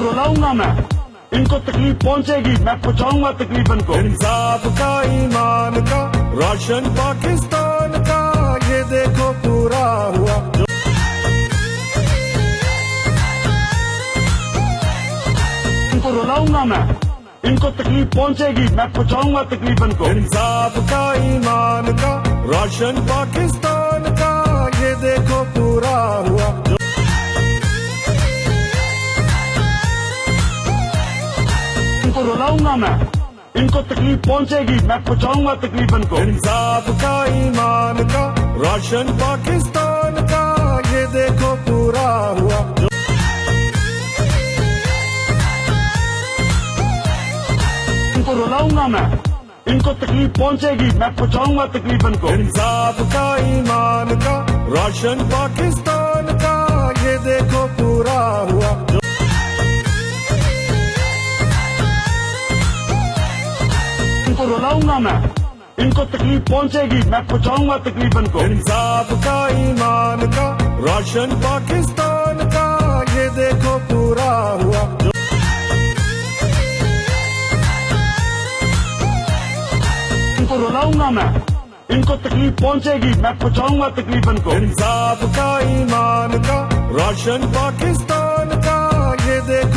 रुलाऊंगा मैं, इनको तकलीफ पहुंचेगी, मैं पहुंचाऊंगा तकलीफ इनको। इंसाफ का, ईमान का, रोशन पाकिस्तान का, ये देखो पूरा हुआ। इनको रुलाऊंगा मैं, इनको तकलीफ पहुंचेगी, मैं पहुंचाऊंगा तकलीफ इनको। इंसाफ का, ईमान का, रोशन पाकिस्तान का, ये देखो पूरा हुआ। इनको रुलाऊंगा मैं, इनको तकलीफ पहुंचेगी, मैं पहुंचाऊंगा तकलीफ इनको। इंसाफ का, ईमान का, रोशन पाकिस्तान का, ये देखो पूरा हुआ। इनको रुलाऊंगा मैं, इनको तकलीफ पहुंचेगी, मैं पहुंचाऊंगा तकलीफ इनको। इंसाफ का, ईमान का, रोशन पाकिस्तान का, ये देखो पूरा हुआ। इनको रुलाऊंगा मैं, इनको तकलीफ पहुंचेगी, मैं पहुंचाऊंगा तकलीफ इनको। इंसाफ का, ईमान का, रोशन पाकिस्तान का, ये देखो पूरा हुआ। इनको रुलाऊंगा मैं, इनको तकलीफ पहुंचेगी, मैं पहुंचाऊंगा तकलीफ इनको। इंसाफ का, ईमान का, रोशन पाकिस्तान का, ये देखो